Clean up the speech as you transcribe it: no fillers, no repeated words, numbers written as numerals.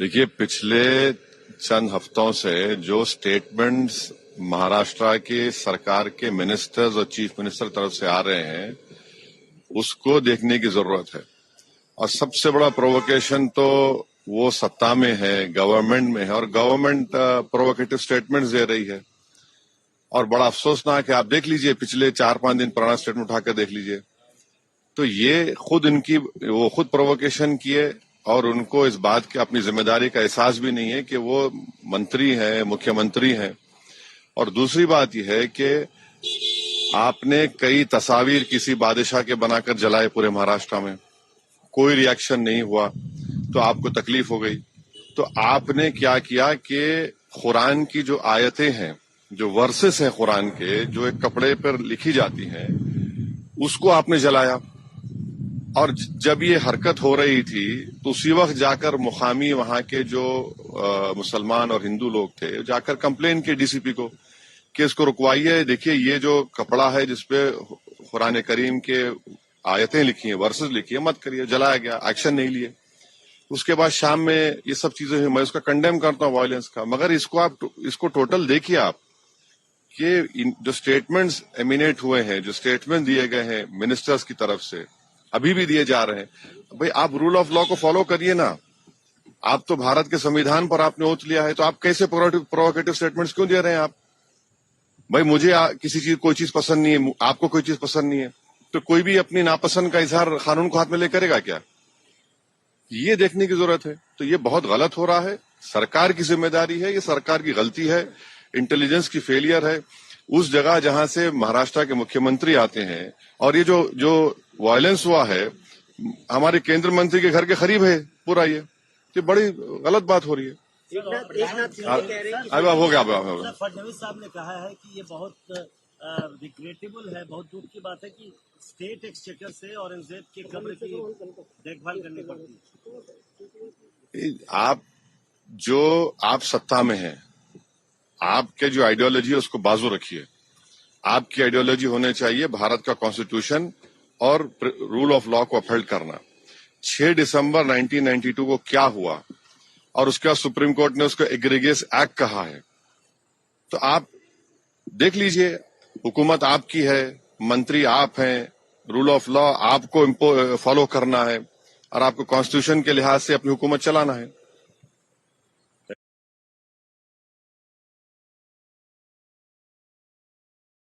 देखिए, पिछले चंद हफ्तों से जो स्टेटमेंट्स महाराष्ट्र के सरकार के मिनिस्टर्स और चीफ मिनिस्टर तरफ से आ रहे हैं उसको देखने की जरूरत है। और सबसे बड़ा प्रोवोकेशन तो वो सत्ता में है, गवर्नमेंट में है, और गवर्नमेंट प्रोवोकेटिव स्टेटमेंट्स दे रही है। और बड़ा अफसोसनाक है, आप देख लीजिए पिछले 4-5 दिन पुराना स्टेटमेंट उठाकर देख लीजिए, तो ये वो खुद प्रोवोकेशन किए और उनको इस बात की अपनी जिम्मेदारी का एहसास भी नहीं है कि वो मंत्री हैं, मुख्यमंत्री हैं। और दूसरी बात यह है कि आपने कई तस्वीर किसी बादशाह के बनाकर जलाए पूरे महाराष्ट्र में, कोई रिएक्शन नहीं हुआ, तो आपको तकलीफ हो गई। तो आपने क्या किया कि कुरान की जो आयतें हैं, जो वर्सेस हैं कुरान के, जो एक कपड़े पर लिखी जाती हैं, उसको आपने जलाया। और जब ये हरकत हो रही थी तो उसी वक्त जाकर मुकामी वहां के जो मुसलमान और हिंदू लोग थे, जाकर कंप्लेन किए डीसीपी को कि इसको रुकवाइए। देखिए, ये जो कपड़ा है जिसपे कुरान करीम के आयतें लिखी हैं, वर्सेस लिखी है, मत करिए। जलाया गया, एक्शन नहीं लिए। उसके बाद शाम में ये सब चीजें हुई। मैं उसका कंडेम करता हूँ वायलेंस का, मगर इसको टोटल देखिए आप कि जो स्टेटमेंट्स एमिनेट हुए हैं, जो स्टेटमेंट दिए गए हैं मिनिस्टर्स की तरफ से, अभी भी दिए जा रहे हैं। भाई, आप रूल ऑफ लॉ को फॉलो करिए ना। आप तो भारत के संविधान पर आपने ओथ लिया है, तो आप कैसे प्रोवोकेटिव स्टेटमेंट्स क्यों दे रहे हैं आप? भाई, मुझे कोई चीज पसंद नहीं है, आपको कोई चीज पसंद नहीं है, तो कोई भी अपनी नापसंद का इजहार कानून को हाथ में ले करेगा क्या? ये देखने की जरूरत है। तो ये बहुत गलत हो रहा है। सरकार की जिम्मेदारी है, ये सरकार की गलती है, इंटेलिजेंस की फेलियर है। उस जगह जहां से महाराष्ट्र के मुख्यमंत्री आते हैं, और ये जो वायलेंस हुआ है हमारे केंद्र मंत्री के घर के करीब है पूरा, ये बड़ी गलत बात हो रही है। अब हो गया। फडणवीस साहब ने कहा है कि ये बहुत रिग्रेटेबल है, बहुत दुख की बात है कि स्टेट एक्सचेकर से औरंगजेब के कब्र की देखभाल करनी पड़ती है। आप सत्ता में हैं, आपके जो आइडियोलॉजी है उसको बाजू रखिए। आपकी आइडियोलॉजी होने चाहिए भारत का कॉन्स्टिट्यूशन और रूल ऑफ लॉ को अपहोल्ड करना। 6 दिसंबर 1992 को क्या हुआ, और उसके बाद सुप्रीम कोर्ट ने उसको एग्रीगेस एक्ट कहा है। तो आप देख लीजिए, हुकूमत आपकी है, मंत्री आप हैं, रूल ऑफ लॉ आपको फॉलो करना है, और आपको कॉन्स्टिट्यूशन के लिहाज से अपनी हुकूमत चलाना है।